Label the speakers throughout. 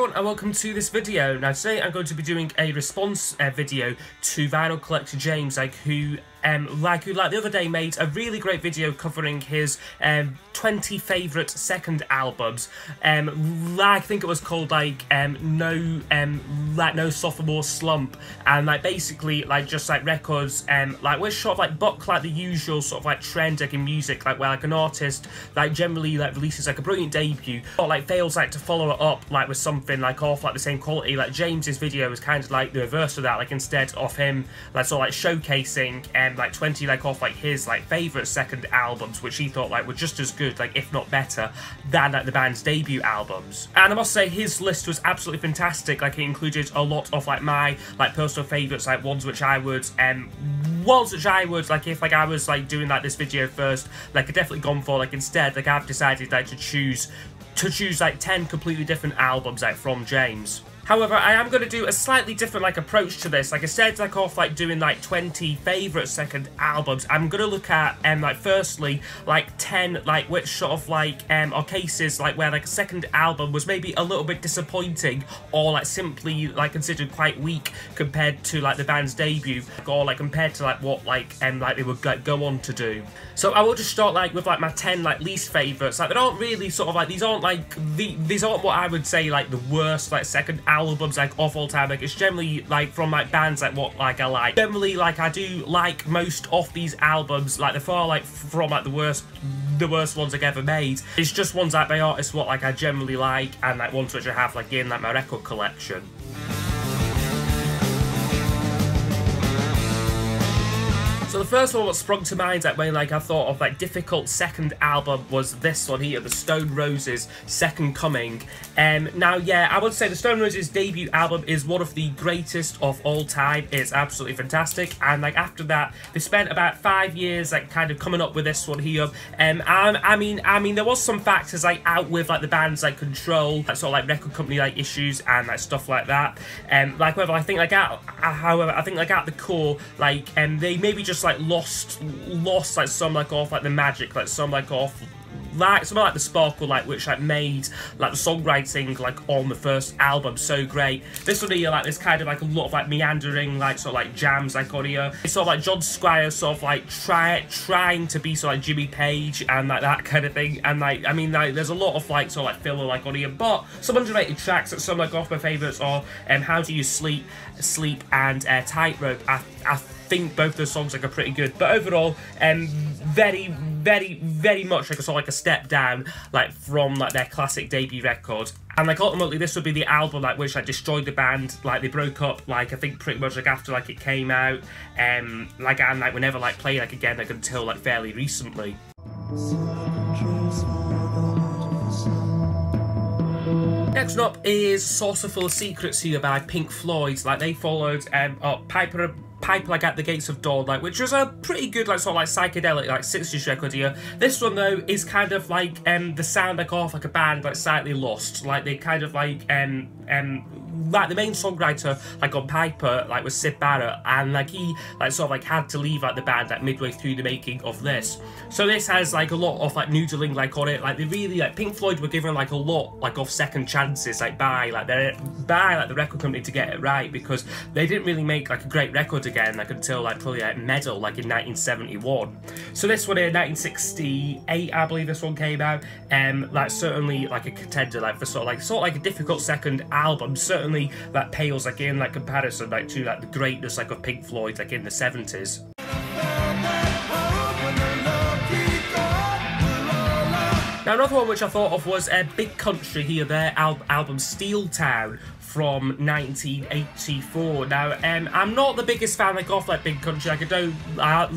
Speaker 1: everyone and welcome to this video. Now today I'm going to be doing a response video to VinylCollector James, who the other day made a really great video covering his 20 favourite second albums. I think it was called No Sophomore Slump, and basically just records which sort of buck the usual sort of trend in music, where an artist generally releases a brilliant debut but fails to follow it up with something off the same quality. James's video was kind of the reverse of that, instead of him showcasing 20 off his favourite second albums, which he thought were just as good, if not better, than the band's debut albums. And I must say his list was absolutely fantastic. It included a lot of my personal favourites, ones which I would if I was doing this video first, I'd definitely gone for. Instead I've decided to choose 10 completely different albums from James. However, I am going to do a slightly different approach to this. Instead of doing 20 favourite second albums, I'm going to look at firstly 10 which sort of are cases where a second album was maybe a little bit disappointing, or simply considered quite weak compared to the band's debut, or compared to what they would go on to do. So I will just start with my 10 least favourites. They aren't really sort of these aren't these aren't what I would say the worst second albums of all time. It's generally from bands what I like. Generally I do like most of these albums, they're far from the worst ones ever made. It's just ones by artists what I generally like, and ones which I have in my record collection. So the first one that sprung to mind when I thought of difficult second album was this one here, the Stone Roses' Second Coming. Now yeah, I would say the Stone Roses' debut album is one of the greatest of all time. It's absolutely fantastic, and after that they spent about 5 years kind of coming up with this one here. I mean there was some factors out with the band's control, sort of record company issues and stuff like that. However, I think at the core they maybe just lost some off the magic, some off some the sparkle which made the songwriting on the first album so great. This one here there's kind of a lot of meandering sort of jams on here. It's sort of John Squire sort of trying to be sort of Jimmy Page and that kind of thing, and I mean there's a lot of sort of filler on here, but some underrated tracks that some off my favourites are How Do You Sleep and Tightrope. I think both those songs are pretty good, but overall very much sort of a step down from their classic debut record. And ultimately this would be the album which destroyed the band. They broke up I think pretty much after it came out, and we never played again until fairly recently. Next up is Saucerful of Secrets here by Pink Floyd. They followed Piper at the Gates of Dawn, which was a pretty good sort of psychedelic 60s record here. This one though is kind of the sound off a band slightly lost. They kind of the main songwriter on Piper was Sid Barrett, and he sort of had to leave the band midway through the making of this. So this has a lot of noodling on it. They really Pink Floyd were given a lot of second chances by the record company to get it right, because they didn't really make a great record again until probably Meddle in 1971. So this one here, 1968 I believe this one came out. Certainly a contender for sort of a difficult second album. Certainly that pales in comparison to the greatness of Pink Floyd in the 70s. Now another one which I thought of was Big Country here, their album Steeltown from 1984. Now I'm not the biggest fan of Big Country. I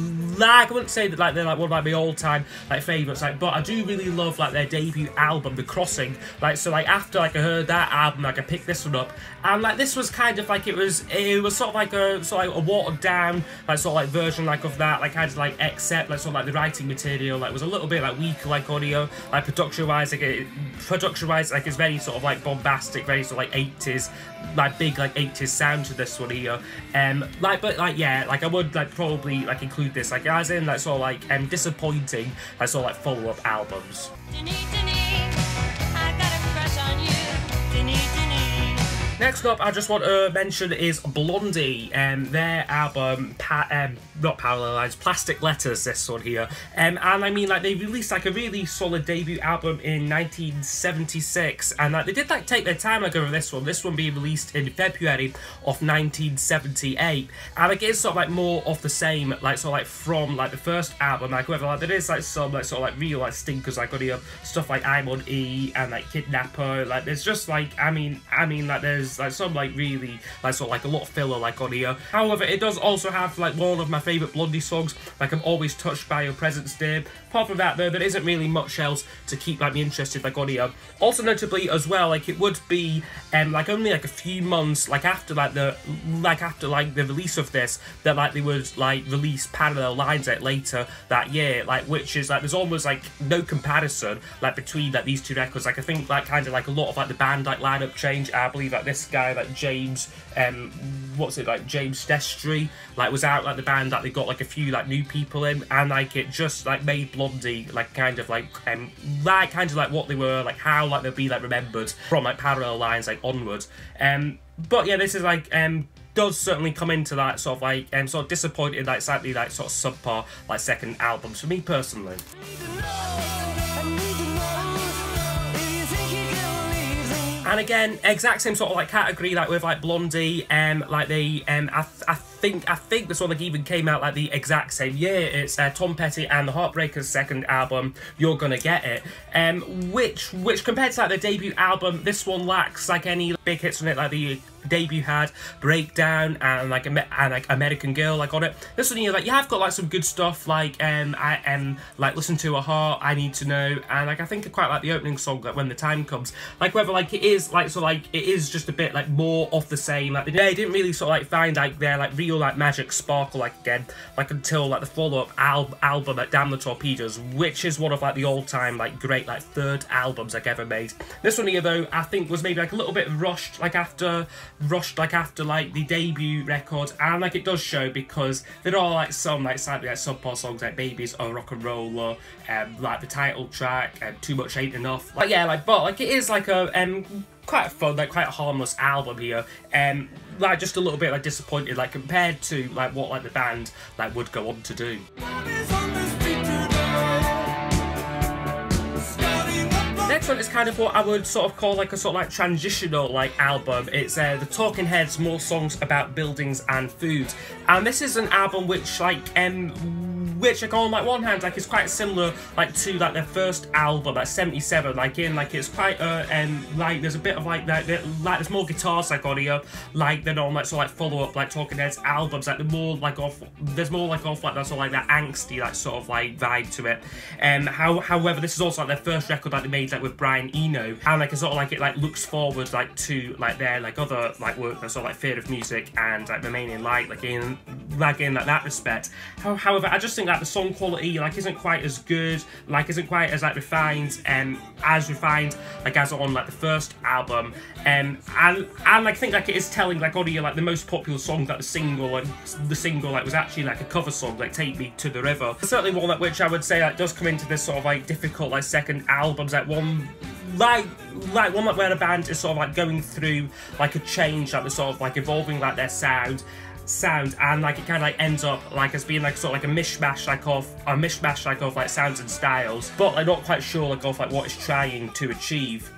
Speaker 1: wouldn't say that they're one of my all-time favourites, but I do really love their debut album, The Crossing. So after I heard that album, I picked this one up, and this was kind of it was sort of a watered down sort of version of that, kind of except sort of the writing material was a little bit weaker audio. Production-wise, it's very sort of bombastic, very sort of 80s, big 80s sound to this one here. But yeah, I would probably include this as in sort of disappointing sort of follow-up albums. I got a crush on you. Next up, I just want to mention is Blondie, their album, not Parallel Lines, Plastic Letters, this one here. And I mean, like, they released like a really solid debut album in 1976, and like they did like take their time like over this one being released in February of 1978, and like it's sort of like more of the same, like sort of like from like the first album, like whether like there is like some like sort of like real like stinkers like on here, stuff like I'm on E and like Kidnapper, like there's just like I mean like there's like some like really like sort of like a lot of filler like on here. However, it does also have like one of my favourite Blondie songs, like I'm Always Touched by Your Presence, Dear. Apart from that though, there isn't really much else to keep like me interested like on here. Also notably as well, like it would be like only like a few months like after the release of this that like they would like release Parallel Lines out later that year, like which is like there's almost like no comparison like between like these two records. Like I think like kind of like a lot of like the band like lineup change. I believe like this guy like James James Destry like was out like the band, that they got like a few like new people in, and like it just like made Blondie like kind of like what they were, like how like they'll be like remembered from like Parallel Lines like onwards. But yeah, this is like does certainly come into that sort of like sort of disappointed like slightly like sort of subpar like second albums for me personally. And again, exact same sort of like category like with like Blondie, like they I think this one like even came out like the exact same year. It's Tom Petty and the Heartbreakers' second album, You're Gonna Get It, which compared to like their debut album, this one lacks like any big hits on it. Like the debut had Breakdown and like American Girl like on it. This one here, like you have got like some good stuff like like Listen to a Heart, I Need to Know, and like I think I quite like the opening song, like When the Time Comes. Like whether like it is like so like it is just a bit like more of the same. Like they didn't really sort of like find like their like real like magic sparkle like again like until like the follow-up album at Damn the Torpedoes, which is one of like the all-time like great like third albums like ever made. This one here though I think was maybe like a little bit rushed like after like the debut record, and like it does show because there are like some like slightly like subpar songs like Babies or Rock and Roller, like the title track, Too Much Ain't Enough. Like yeah, like but like it is like a quite a fun, like quite a harmless album here. Like just a little bit like disappointed like compared to like what like the band like would go on to do. Next one is kind of what I would sort of call like a sort of like transitional like album. It's the Talking Heads, More Songs About Buildings and Food, and this is an album which like which like on like one hand like is quite similar like to like their first album like 77, like in like it's quite like there's a bit of like that like there's more guitars like on here like than on like sort of like follow-up like Talking Heads albums. Like there's more like off like that sort of like that angsty like sort of like vibe to it. However, this is also like their first record that they made like with Brian Eno, and like it's sort of like it like looks forward like to like their like other like work that's sort of like Fear of Music and like Remaining Light like in like that respect. However, I just think that the song quality like isn't quite as good, like isn't quite as like refined like as on like the first album, and like think like it is telling like on here like the most popular song that the single like was actually like a cover song, like Take Me to the River. Certainly one that which I would say like does come into this sort of like difficult like second albums, like one like one like where the band is sort of like going through like a change, like they're sort of like evolving like their sound, and like it kind of like ends up like as being like sort of like a mishmash of like sounds and styles, but I'm not quite sure like of like what it's trying to achieve.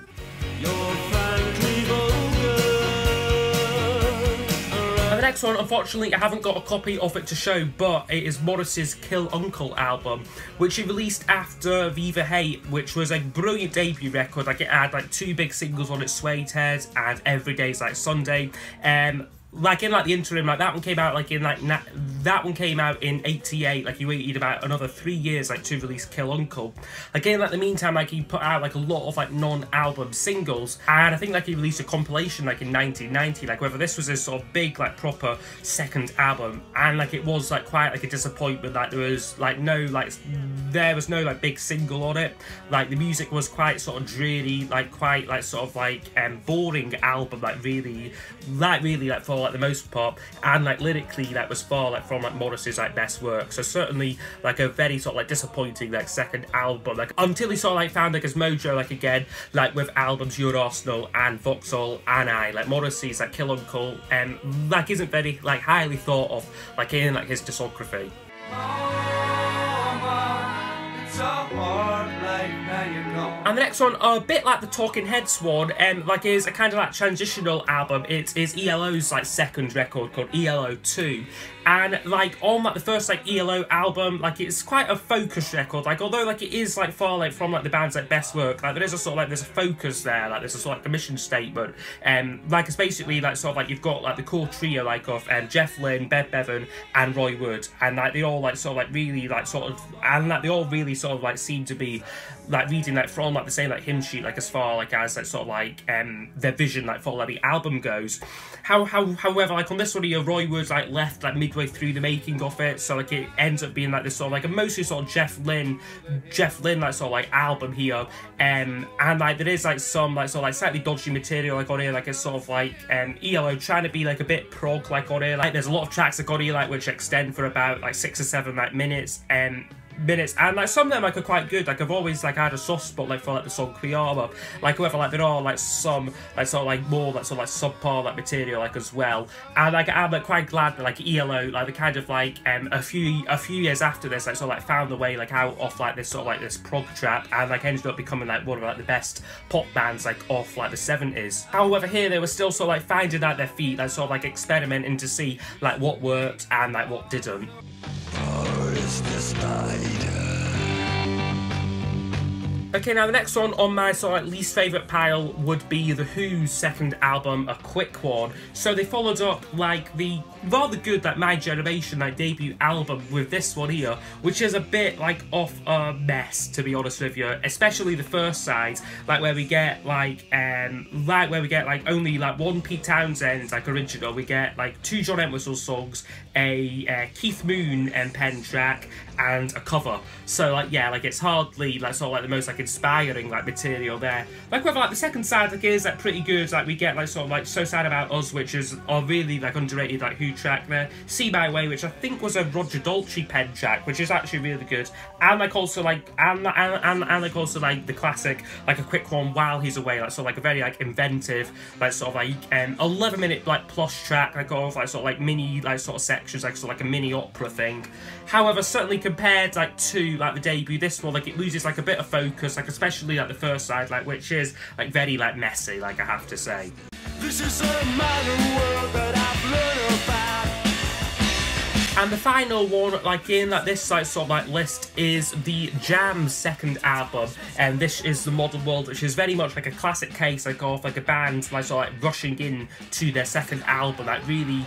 Speaker 1: And the next one, unfortunately, I haven't got a copy of it to show, but it is Morrissey's Kill Uncle album, which he released after Viva Hate, which was a brilliant debut record. Like it had like two big singles on it, Suede Head and Every Day's Like Sunday. Like in like the interim, like that one came out like in like that one came out in '88. Like he waited about another 3 years like to release Kill Uncle. Like in like the meantime, like he put out like a lot of like non-album singles, and I think like he released a compilation like in 1990. Like whether this was his sort of big like proper second album, and like it was like quite like a disappointment. Like there was no big single on it. Like the music was quite sort of dreary, like quite like sort of like boring album. Like really like for like the most part, and like lyrically like was far like from like Morrissey's like best work. So certainly like a very sort of like disappointing like second album, like until he sort of like found like his mojo like again like with albums Your Arsenal and Vauxhall and I. Like Morrissey's like Kill Uncle like isn't very like highly thought of like in like his discography. And the next one, a bit like the Talking Heads one, like is a kind of like transitional album. It is ELO's like second record called ELO 2. And like on like the first like ELO album, like it's quite a focused record. Like although like it is like far like from like the band's like best work, like there is a sort of like there's a focus there, like there's a sort of like a mission statement. Like it's basically like sort of like you've got like the core trio like of Jeff Lynne, Bev Bevan, and Roy Wood, and like they all like sort of like really like sort of and like they all really sort of like seem to be like reading like from like the same like hymn sheet like as far like as like sort of like their vision like for like the album goes. However, like on this one here, Roy Wood's like left like midway through the making of it, so like it ends up being like this sort of like a mostly sort of Jeff Lynne like sort of like album here, and like there is like some like sort of like slightly dodgy material like on here, like it's sort of like ELO trying to be like a bit prog like on here. Like there's a lot of tracks like on here like which extend for about like 6 or 7 like minutes, and like some of them like are quite good. Like I've always like had a soft spot like for like the song Quiara, like however like there are like some like sort of like more like sort of like subpar like material like as well. And like I'm like quite glad that like ELO like the kind of like a few years after this like sort of like found the way like out of like this sort of like this prog trap, and like ended up becoming like one of like the best pop bands like off like the 70s. However, here they were still sort of like finding out their feet, like sort of like experimenting to see like what worked and like what didn't. Okay, now the next one on my sort of like least favourite pile would be The Who's second album, A Quick One. So they followed up like the rather good like My Generation like debut album with this one here, which is a bit like of a mess to be honest with you, especially the first side, like where we get like only like one Pete Townsend like original, we get like 2 John Entwistle songs, a Keith Moon pen track, and a cover. So like yeah, like it's hardly like sort of like the most like inspiring like material there. Like whether like the second side like is like pretty good, like we get like sort of like So Sad About Us, which is a really like underrated like Who track there, See My Way, which I think was a Roger Daltrey pen track, which is actually really good, and like also like and like also like the classic like A Quick One, While He's Away, like sort of like a very like inventive like sort of like 11-minute like plus track like of like sort of like mini like sort of sections, like sort of like a mini opera thing. However, certainly compared like to like the debut, this one like it loses like a bit of focus, like especially like the first side, like which is like very like messy, like I have to say. This is a modern world that I've learned about. And the final one, like in like this like sort of like list, is the Jam's second album, and this is The Modern World, which is very much like a classic case like of like a band like sort of like rushing in to their second album, like really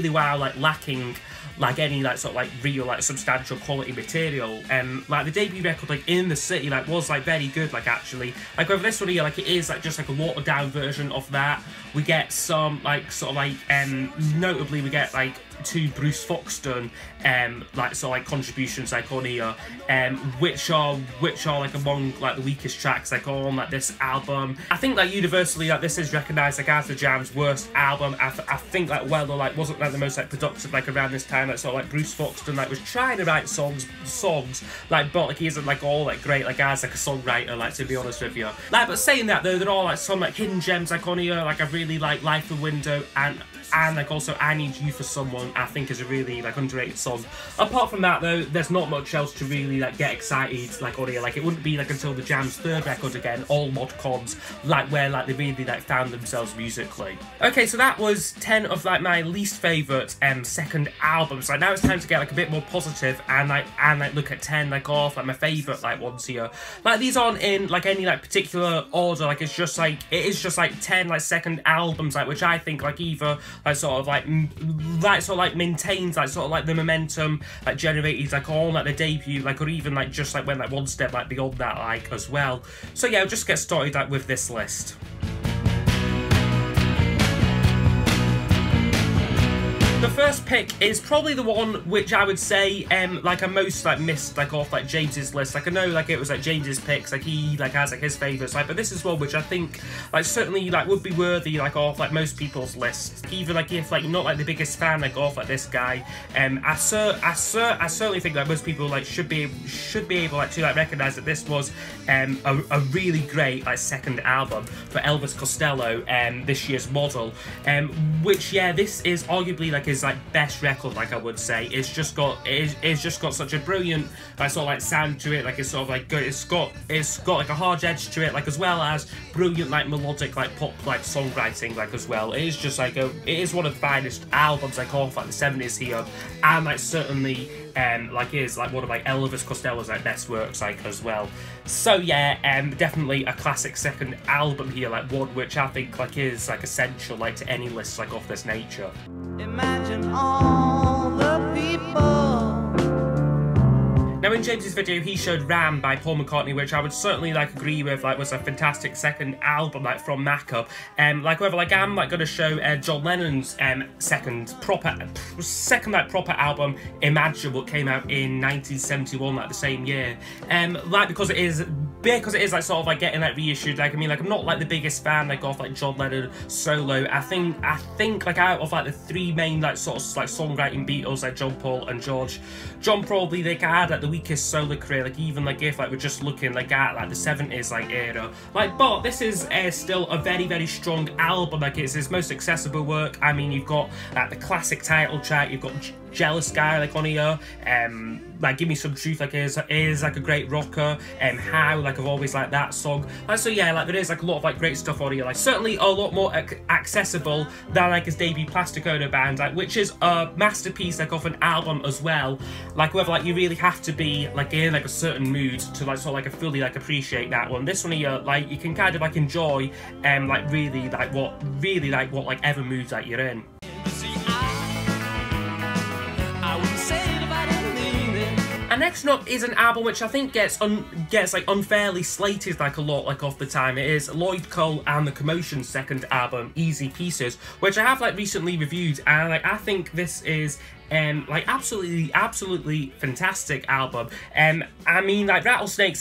Speaker 1: while like lacking like any like sort of like real like substantial quality material. Like the debut record like In the City like was like very good, like actually like with this one here, like it is like just like a watered down version of that. We get some like sort of like notably we get like 2 Bruce Foxton like sort of like contributions like on here, which are like among like the weakest tracks like on like this album. I think like universally like this is recognised like as the Jam's worst album. I think like well though like wasn't like the most like productive like around this time, like sort of like Bruce Foxton like was trying to write songs like, but like he isn't like all like great like as like a songwriter, like to be honest with you. Like but saying that though, there are like some like hidden gems like on here, like I really like Light the Window, and like also I Need You for Someone I think is a really like underrated song. Apart from that though, there's not much else to really like get excited like on here. Like it wouldn't be like until the Jam's third record again, All Mod Cons, like where like they really like found themselves musically. Okay, so that was 10 of like my least favourite second albums. Like now it's time to get like a bit more positive and like look at 10 like off like my favourite like ones here. Like these aren't in like any like particular order, like it is just like 10 like second albums like which I think like either like sort of like maintains like sort of like the momentum like generated like on like the debut, like or even like just like went like one step like beyond that like as well. So yeah, we'll just get started like with this list. The first pick is probably the one which I would say like I most like missed like off like James's list. Like I know like it was like James's picks, like he like has like his favourites, like, but this is one which I think like certainly like would be worthy like off like most people's lists, even like if like you're not like the biggest fan like off like this guy. I certainly think that most people like should be able like to like recognise that this was a really great like second album for Elvis Costello, this year's Model, which yeah, this is arguably like his like best record, like I would say. It's just got such a brilliant like sort of like sound to it, like it's sort of like good. It's got like a hard edge to it, like as well as brilliant like melodic like pop like songwriting like as well. It is just like it is one of the finest albums like off like the 70s here, and like certainly like is like one of like Elvis Costello's like best works like as well. So yeah, definitely a classic second album here, like one which I think like is like essential like to any list like of this nature.
Speaker 2: Imagine all the people.
Speaker 1: Now in James's video he showed Ram by Paul McCartney, which I would certainly like agree with like was a fantastic second album like from Macca. Like however, like I'm like gonna show John Lennon's second proper album, Imagine, what came out in 1971, like the same year. Like because it is like sort of like getting like reissued. Like I mean, like I'm not like the biggest fan like of like John Lennon solo. I think like out of like the three main like sort of like songwriting Beatles, like John, Paul and George, John probably like had like the weakest solo career, like even like if like we're just looking like at like the 70s like era, like, but this is still a very, very strong album. Like it's his most accessible work. I mean, you've got like the classic title track, you've got Jealous Guy like on here, like Give Me Some Truth like is like a great rocker, How, like I've always liked that song. Like so yeah, like there is like a lot of like great stuff on here, like certainly a lot more accessible than like his debut Plastic Ono Band, like which is a masterpiece like of an album as well. Like whether like you really have to be like in like a certain mood to like sort of like fully like appreciate that one. This one here, like you can kind of like enjoy like really like what like ever mood like you're in. And next up is an album which I think gets like unfairly slated like a lot like off the time. It is Lloyd Cole and the Commotion's second album, Easy Pieces, which I have like recently reviewed, and like I think this is like absolutely fantastic album. I mean, like Rattlesnakes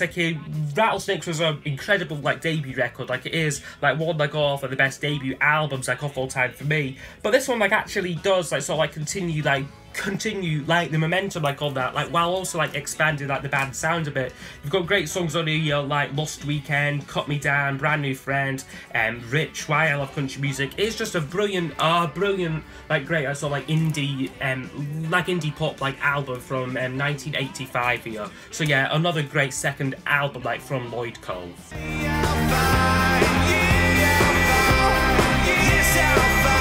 Speaker 1: was an incredible like debut record. Like it is like one like of the best debut albums like of all time for me. But this one like actually does like sort of like continue like the momentum like on that, like while also like expanding like the band sound a bit. You've got great songs on here like Lost Weekend, Cut Me Down, Brand New Friend, Rich, Why I Love Country Music. It's just a brilliant like great sort of like indie pop like album from 1985 here. So yeah, another great second album like from Lloyd Cole.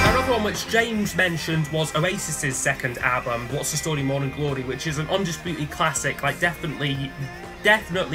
Speaker 1: Another one which James mentioned was Oasis's second album, What's the Story, Morning Glory, which is an undisputedly classic, like definitely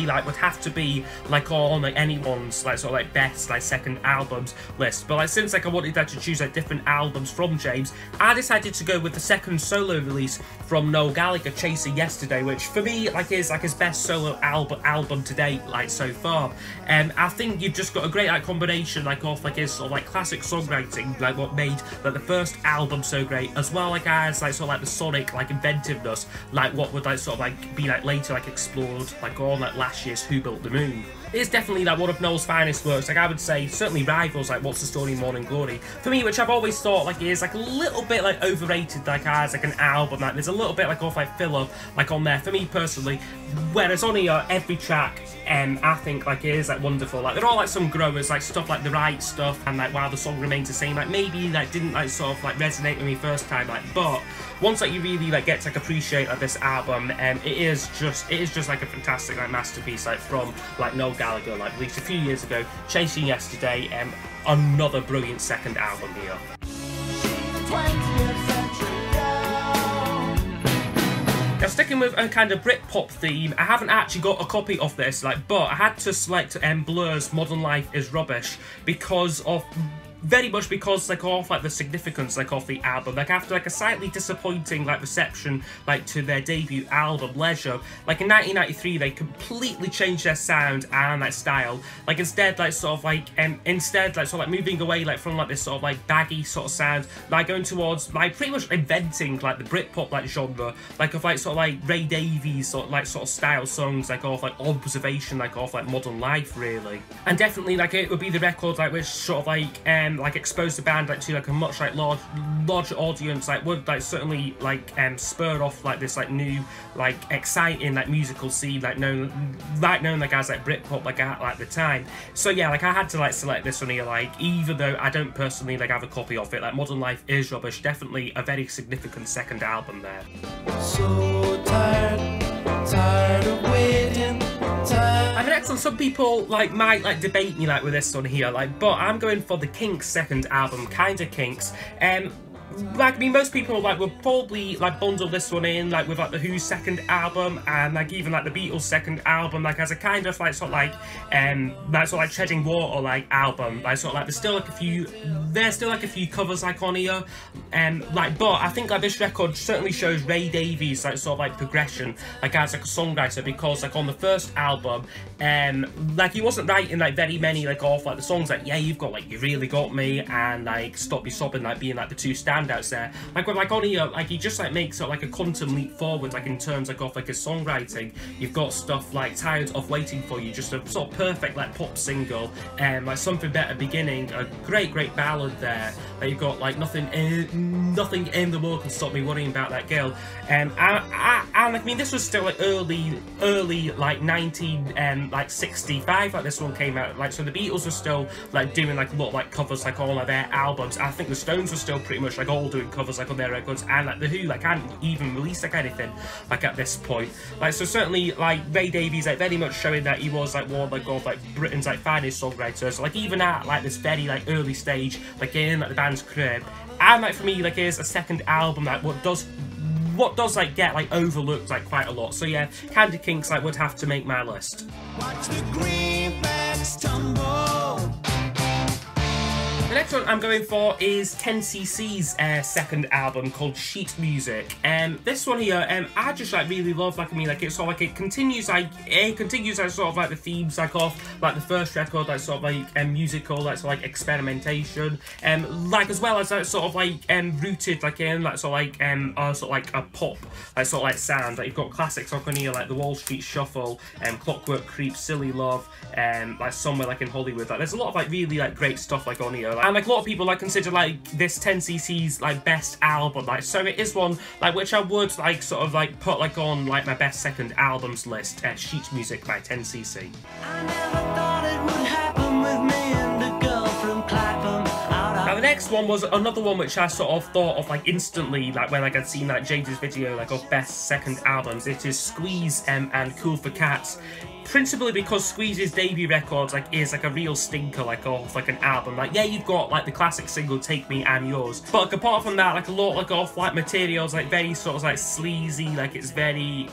Speaker 1: like would have to be like on like anyone's like sort of like best like second albums list. But like since like I wanted to choose like different albums from James, I decided to go with the second solo release from Noel Gallagher, Chasing Yesterday, which for me like is like his best solo album to date like so far. I think you've just got a great like combination like of like his sort of like classic songwriting, like what made like the first album so great, as well like as like sort of like the sonic like inventiveness, like what would like sort of like be like later like explored like on like last year's Who Built the Moon. It's definitely like one of Noel's finest works. Like I would say certainly rivals like What's the Story, Morning Glory for me, which I've always thought like is like a little bit like overrated like as like an album. Like there's a little bit like off like filler like on there for me personally, whereas on here every track I think like is like wonderful. Like they're all like some growers, like stuff like The Right Stuff and like While the Song Remains the Same, like maybe like didn't like sort of like resonate with me first time, like, but once like you really like get to like appreciate like this album, it is just like a fantastic like masterpiece like from like Noel Gallagher, like released a few years ago, Chasing Yesterday. Another brilliant second album here. Now sticking with a kind of Britpop theme, I haven't actually got a copy of this, like, but I had to select Blur's Modern Life is Rubbish because of very much because like of like the significance like of the album. Like after like a slightly disappointing like reception like to their debut album Leisure, like in 1993 they completely changed their sound and like style. Like instead like sort of like moving away like from like this sort of like baggy sort of sound, like going towards like pretty much inventing like the Britpop like genre, like of like sort of like Ray Davies sort of style songs, like of like observation like of like modern life really. And definitely like it would be the record like which sort of like exposed the band like to like a much like larger audience, like would like certainly like spur off like this like new like exciting like musical scene like known like as like Britpop like at like the time. So yeah, like I had to like select this one here, like even though I don't personally like have a copy of it. Like Modern Life is rubbish, definitely a very significant second album there.
Speaker 2: So tired of waiting.
Speaker 1: I mean, excellent. Some people like might like debate me like with this one here, like, but I'm going for the Kinks' second album, Kinda Kinks. Like, I mean, most people like would probably like bundle this one in like with like the Who's second album and like even like the Beatles' second album, like as a kind of like sort of like treading water like album. Like sort of like there's still like a few covers like on here, like, but I think like this record certainly shows Ray Davies like sort of like progression like as like a songwriter, because like on the first album like he wasn't writing like very many like of like the songs like Yeah You've Got like You Really Got Me and like Stop You Sobbing like being like the two standouts there. Like with like on here, like he just like makes sort of like a quantum leap forward like in terms like of like his songwriting. You've got stuff like Tired of Waiting For You, just a sort of perfect like pop single, like Something Better Beginning, a great ballad there. Like you've got like Nothing in the World Can Stop Me Worrying About That Girl, and I mean this was still like early like 1965 like this one came out, like so the Beatles were still like doing like a lot of like covers like all of their albums. I think the Stones were still pretty much like all doing covers like on their records, and like the Who like hadn't even released like anything like at this point. Like so certainly like Ray Davies like very much showing that he was like one like of like Britain's like finest songwriters, like even at like this very like early stage like in like the band's career. And like for me like is a second album like what does like get like overlooked like quite a lot. So yeah, Candy Kinks like would have to make my list.
Speaker 2: Watch the greenbacks tumble.
Speaker 1: The next one I'm going for is 10cc's second album called Sheet Music. This one here, I just like really love. Like I mean, like it's sort of like it continues like sort of like the themes like of like the first record, like sort of like musical, like sort of like experimentation, like as well as like sort of like rooted like in like sort of like sort of like a pop like sort of like sound. Like you've got classics like on here like the Wall Street Shuffle, Clockwork Creep, Silly Love, like Somewhere Like in Hollywood. Like there's a lot of like really like great stuff like on here. And like a lot of people like consider like this 10cc's like best album, like so it is one like which I would like sort of like put like on like my best second albums list. Sheet Music by 10cc.
Speaker 2: I never thought it would happen with me and a girl from Clapham.
Speaker 1: Now the next one was another one which I sort of thought of like instantly like when like I'd seen like James's video like of best second albums. It is Squeeze and Cool for Cats. Principally because Squeeze's debut record like is like a real stinker like of like an album. Like yeah, you've got like the classic single Take Me I'm Yours, but like apart from that, like a lot like off like materials like very sort of like sleazy, like it's a very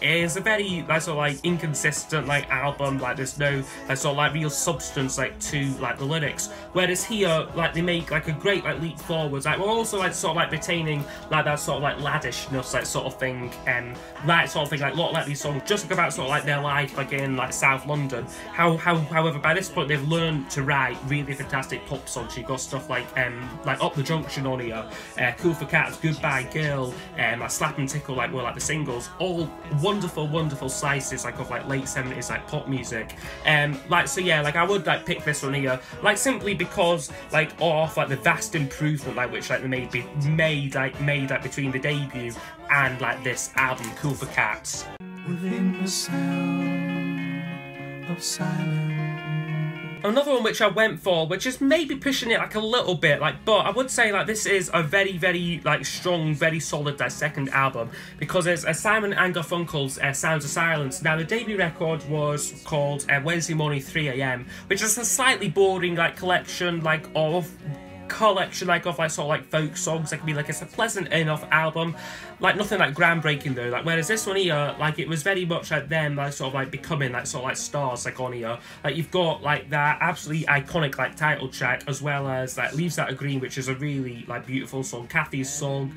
Speaker 1: like sort of like inconsistent like album. Like there's no like sort of like real substance like to like the lyrics, whereas here like they make like a great like leap forwards. Like we're also like sort of like retaining like that sort of like laddishness like sort of thing, that sort of thing. Like a lot like these songs just like about sort of like their life like in like South London. However, by this point they've learned to write really fantastic pop songs. You've got stuff like Up the Junction on here, Cool for Cats, Goodbye Girl, like Slap and Tickle like were like the singles. All wonderful slices like of like late 70s like pop music. Like so yeah, like I would like pick this one here, like simply because like of like the vast improvement like which like they made between the debut and like this album Cool for Cats.
Speaker 2: Within the sound of silence.
Speaker 1: Another one which I went for, which is maybe pushing it like a little bit, like, but I would say like this is a very like strong, very solid like second album, because it's Simon and Garfunkel's Sounds of Silence. Now the debut record was called Wednesday Morning 3 AM, which is a slightly boring like collection like of collection like of like sort of like folk songs. Like, I mean, like it's a pleasant enough album, like nothing like groundbreaking though. Like whereas this one here, like it was very much like them like sort of like becoming like sort of like stars like on here. Like you've got like that absolutely iconic like title track, as well as like Leaves That Are Green, which is a really like beautiful song, Kathy's song,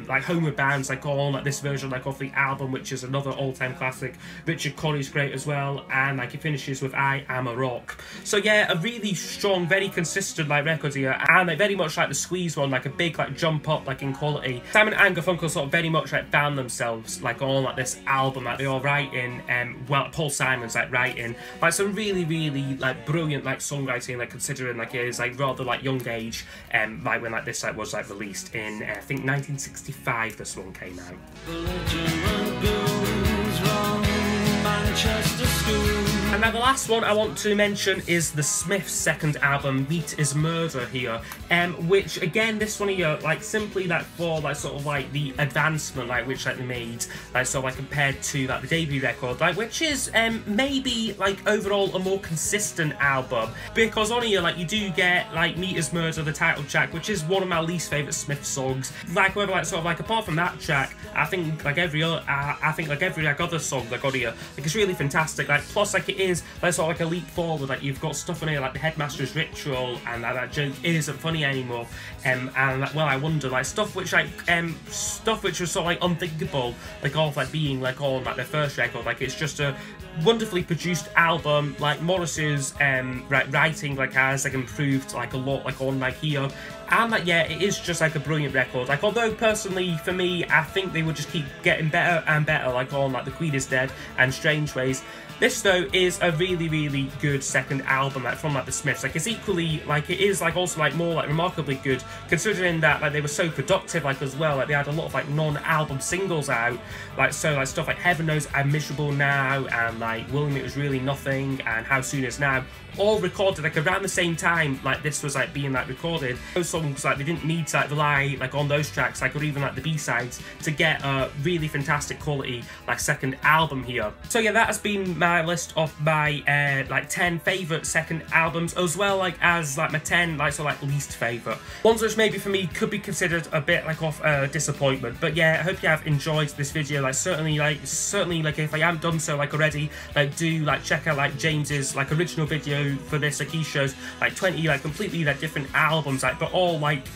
Speaker 1: like Homeward Bound's like on like this version like of the album, which is another all-time classic. Richard Corey's great as well, and like it finishes with I Am a Rock. So yeah, a really strong, very consistent like record here, and like very much like the Squeeze one, like a big like jump up like in quality. Simon and Garfunkel sort of very much like found themselves like on like this album, like they are writing, well, Paul Simon's like writing like some really like brilliant like songwriting, like considering like it is like rather like young age, like when like this like was like released in I think 1965 this one came out. And now the last one I want to mention is the Smiths' second album, Meat Is Murder here, which again, this one here, like simply like for like sort of like the advancement like which like they made, like sort of like compared to like the debut record, like which is maybe like overall a more consistent album, because on here like you do get like Meat Is Murder, the title track, which is one of my least favourite Smiths songs. Like whether like sort of like apart from that track, I think like every other like other song like on here, like it's really fantastic. Like plus like it is like sort of like a leap forward. Like you've got stuff on here like the Headmaster's Ritual, and like that joke isn't funny anymore. And like, well, I wonder like stuff which like stuff which was sort of like unthinkable like of like being like on like their first record. Like it's just a wonderfully produced album. Like Morrissey's writing like has like improved like a lot like on like here. And like yeah, it is just like a brilliant record. Like although personally for me, I think they would just keep getting better and better like on like The Queen Is Dead and Strange Ways. This though is a really good second album like from like the Smiths. Like it's equally like it is like also like more like remarkably good, considering that like they were so productive like as well. Like they had a lot of like non-album singles out, like so like stuff like Heaven Knows I'm Miserable Now, and like William It Was Really Nothing, and How Soon Is Now, all recorded like around the same time like this was like being like recorded. Those songs like they didn't need to like rely like on those tracks like or even like the B-sides to get a really fantastic quality like second album here. So yeah, that has been my list of my like 10 favourite second albums, as well like as like my 10 like so like least favourite ones, which maybe for me could be considered a bit like of a disappointment. But yeah, I hope you have enjoyed this video. Like certainly like if I haven't done so like already, like do like check out like James's like original video for this. Like he shows like 20 like completely like different albums, like but all like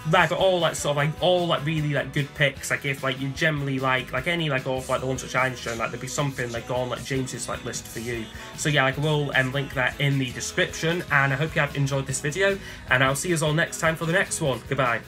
Speaker 1: but all like sort of like all like really like good picks. Like if like you generally like any like of like the ones which I'm showing, like there'd be something like on like James's like list for you. So yeah, like I will link that in the description, and I hope you have enjoyed this video, and I'll see you all next time for the next one. Goodbye.